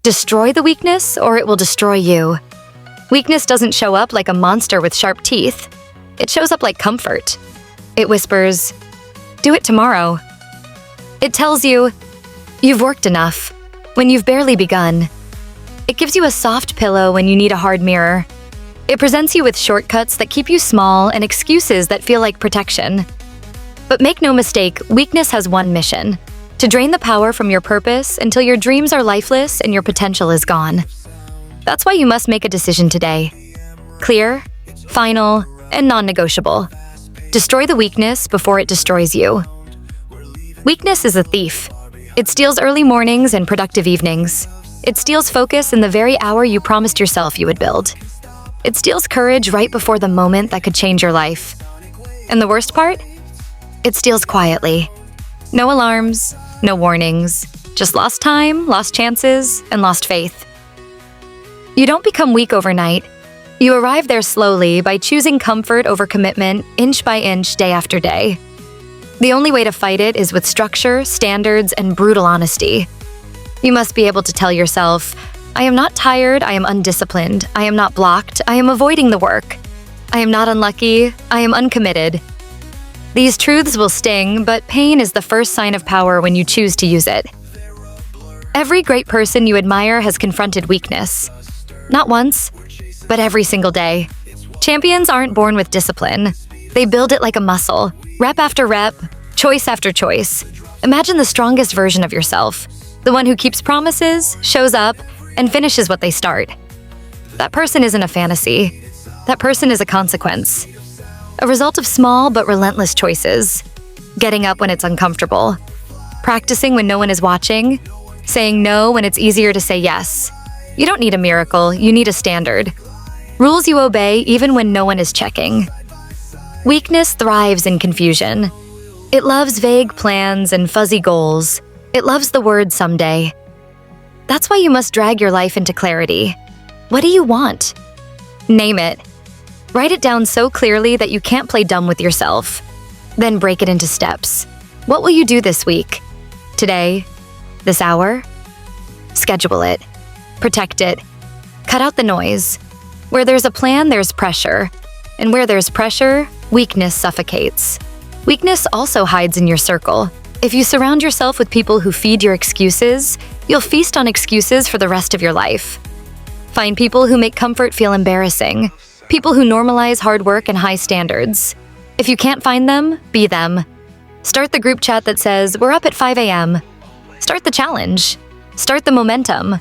Destroy the weakness or it will destroy you. Weakness doesn't show up like a monster with sharp teeth. It shows up like comfort. It whispers, "Do it tomorrow." It tells you, "You've worked enough," when you've barely begun. It gives you a soft pillow when you need a hard mirror. It presents you with shortcuts that keep you small and excuses that feel like protection. But make no mistake, weakness has one mission: to drain the power from your purpose until your dreams are lifeless and your potential is gone. That's why you must make a decision today. Clear, final, and non-negotiable. Destroy the weakness before it destroys you. Weakness is a thief. It steals early mornings and productive evenings. It steals focus in the very hour you promised yourself you would build. It steals courage right before the moment that could change your life. And the worst part? It steals quietly. No alarms, no warnings, just lost time, lost chances, and lost faith. You don't become weak overnight. You arrive there slowly by choosing comfort over commitment, inch by inch, day after day. The only way to fight it is with structure, standards, and brutal honesty. You must be able to tell yourself, "I am not tired, I am undisciplined. I am not blocked, I am avoiding the work. I am not unlucky, I am uncommitted." These truths will sting, but pain is the first sign of power when you choose to use it. Every great person you admire has confronted weakness. Not once, but every single day. Champions aren't born with discipline. They build it like a muscle, rep after rep, choice after choice. Imagine the strongest version of yourself, the one who keeps promises, shows up, and finishes what they start. That person isn't a fantasy. That person is a consequence. A result of small but relentless choices. Getting up when it's uncomfortable. Practicing when no one is watching. Saying no when it's easier to say yes. You don't need a miracle, you need a standard. Rules you obey even when no one is checking. Weakness thrives in confusion. It loves vague plans and fuzzy goals. It loves the word someday. That's why you must drag your life into clarity. What do you want? Name it. Write it down so clearly that you can't play dumb with yourself. Then break it into steps. What will you do this week? Today? This hour? Schedule it. Protect it. Cut out the noise. Where there's a plan, there's pressure. And where there's pressure, weakness suffocates. Weakness also hides in your circle. If you surround yourself with people who feed your excuses, you'll feast on excuses for the rest of your life. Find people who make comfort feel embarrassing. People who normalize hard work and high standards. If you can't find them, be them. Start the group chat that says, "We're up at 5 a.m." Start the challenge. Start the momentum.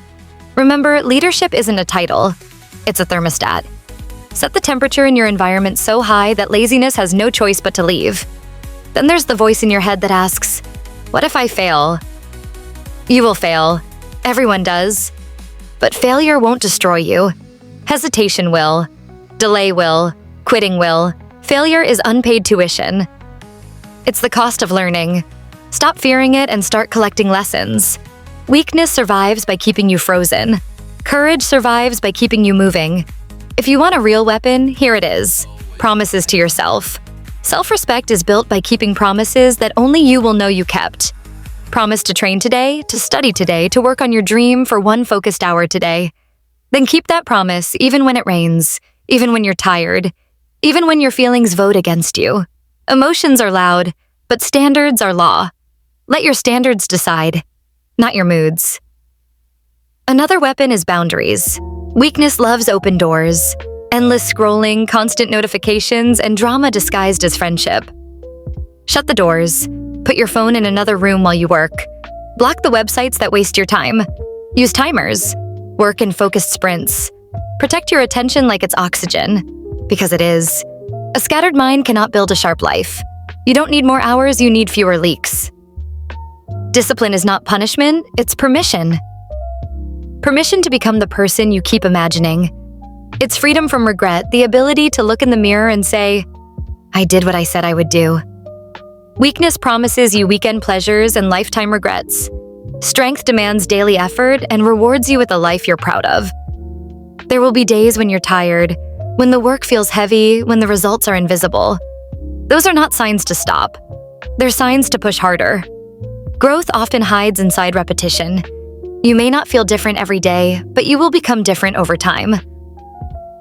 Remember, leadership isn't a title. It's a thermostat. Set the temperature in your environment so high that laziness has no choice but to leave. Then there's the voice in your head that asks, "What if I fail?" You will fail. Everyone does. But failure won't destroy you. Hesitation will. Delay will. Quitting will. Failure is unpaid tuition. It's the cost of learning. Stop fearing it and start collecting lessons. Weakness survives by keeping you frozen. Courage survives by keeping you moving. If you want a real weapon, here it is. Promises to yourself. Self-respect is built by keeping promises that only you will know you kept. Promise to train today, to study today, to work on your dream for one focused hour today. Then keep that promise even when it rains, even when you're tired, even when your feelings vote against you. Emotions are loud, but standards are law. Let your standards decide, not your moods. Another weapon is boundaries. Weakness loves open doors. Endless scrolling, constant notifications, and drama disguised as friendship. Shut the doors. Put your phone in another room while you work. Block the websites that waste your time. Use timers. Work in focused sprints. Protect your attention like it's oxygen. Because it is. A scattered mind cannot build a sharp life. You don't need more hours, you need fewer leaks. Discipline is not punishment, it's permission. Permission to become the person you keep imagining. It's freedom from regret, the ability to look in the mirror and say, "I did what I said I would do." Weakness promises you weekend pleasures and lifetime regrets. Strength demands daily effort and rewards you with a life you're proud of. There will be days when you're tired, when the work feels heavy, when the results are invisible. Those are not signs to stop. They're signs to push harder. Growth often hides inside repetition. You may not feel different every day, but you will become different over time.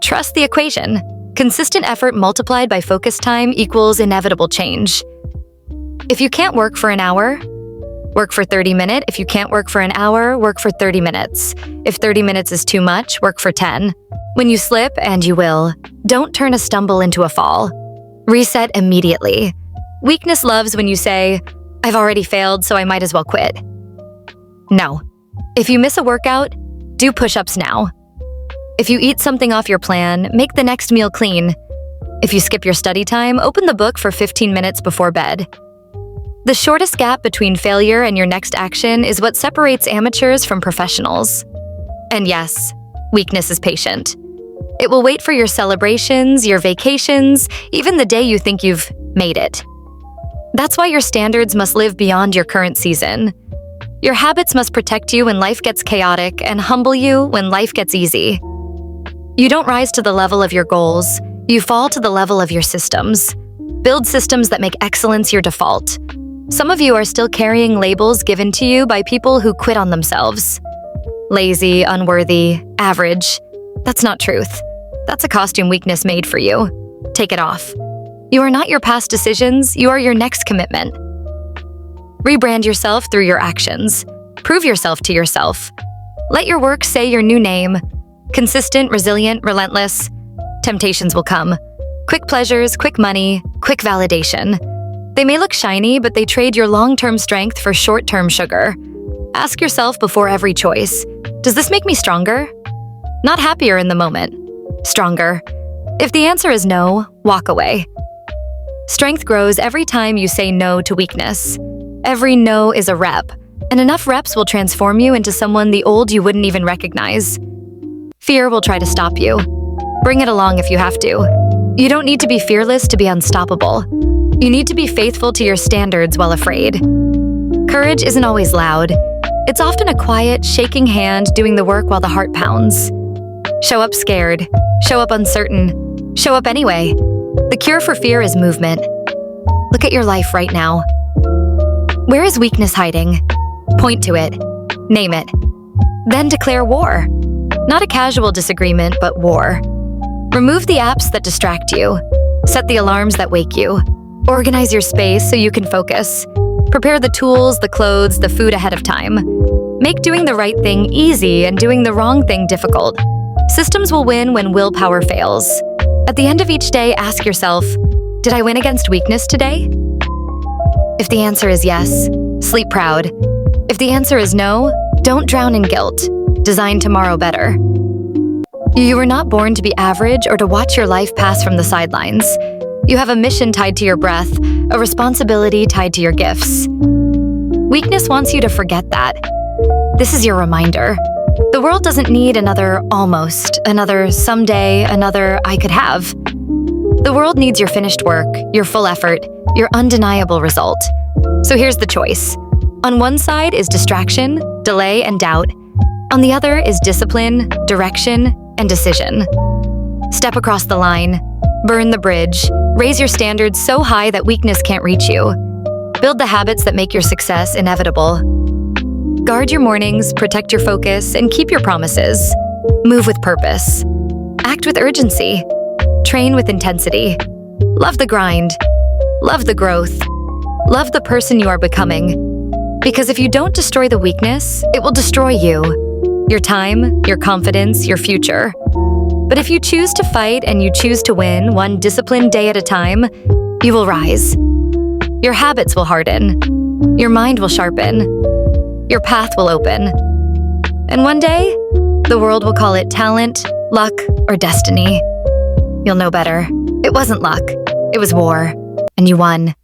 Trust the equation. Consistent effort multiplied by focus time equals inevitable change. If you can't work for an hour, work for 30 minutes. If you can't work for an hour, work for 30 minutes. If 30 minutes is too much, work for 10. When you slip, and you will, don't turn a stumble into a fall. Reset immediately. Weakness loves when you say, "I've already failed, so I might as well quit." No. If you miss a workout, do push-ups now. If you eat something off your plan, make the next meal clean. If you skip your study time, open the book for 15 minutes before bed. The shortest gap between failure and your next action is what separates amateurs from professionals. And yes, weakness is patient. It will wait for your celebrations, your vacations, even the day you think you've made it. That's why your standards must live beyond your current season. Your habits must protect you when life gets chaotic and humble you when life gets easy. You don't rise to the level of your goals, you fall to the level of your systems. Build systems that make excellence your default. Some of you are still carrying labels given to you by people who quit on themselves. Lazy, unworthy, average. That's not truth. That's a costume weakness made for you. Take it off. You are not your past decisions, you are your next commitment. Rebrand yourself through your actions. Prove yourself to yourself. Let your work say your new name. Consistent, resilient, relentless. Temptations will come. Quick pleasures, quick money, quick validation. They may look shiny, but they trade your long-term strength for short-term sugar. Ask yourself before every choice, does this make me stronger? Not happier in the moment. Stronger. If the answer is no, walk away. Strength grows every time you say no to weakness. Every no is a rep, and enough reps will transform you into someone the old you wouldn't even recognize. Fear will try to stop you. Bring it along if you have to. You don't need to be fearless to be unstoppable. You need to be faithful to your standards while afraid. Courage isn't always loud. It's often a quiet, shaking hand doing the work while the heart pounds. Show up scared. Show up uncertain. Show up anyway. The cure for fear is movement. Look at your life right now. Where is weakness hiding? Point to it. Name it. Then declare war. Not a casual disagreement, but war. Remove the apps that distract you. Set the alarms that wake you. Organize your space so you can focus. Prepare the tools, the clothes, the food ahead of time. Make doing the right thing easy and doing the wrong thing difficult. Systems will win when willpower fails. At the end of each day, ask yourself, did I win against weakness today? If the answer is yes, sleep proud. If the answer is no, don't drown in guilt. Design tomorrow better. You were not born to be average or to watch your life pass from the sidelines. You have a mission tied to your breath, a responsibility tied to your gifts. Weakness wants you to forget that. This is your reminder. The world doesn't need another almost, another someday, another I could have. The world needs your finished work, your full effort, your undeniable result. So here's the choice. On one side is distraction, delay, and doubt. On the other is discipline, direction, and decision. Step across the line. Burn the bridge. Raise your standards so high that weakness can't reach you. Build the habits that make your success inevitable. Guard your mornings, protect your focus, and keep your promises. Move with purpose. Act with urgency. Train with intensity. Love the grind. Love the growth. Love the person you are becoming. Because if you don't destroy the weakness, it will destroy you. Your time, your confidence, your future. But if you choose to fight and you choose to win one disciplined day at a time, you will rise. Your habits will harden. Your mind will sharpen. Your path will open. And one day, the world will call it talent, luck, or destiny. You'll know better. It wasn't luck. It was war. And you won.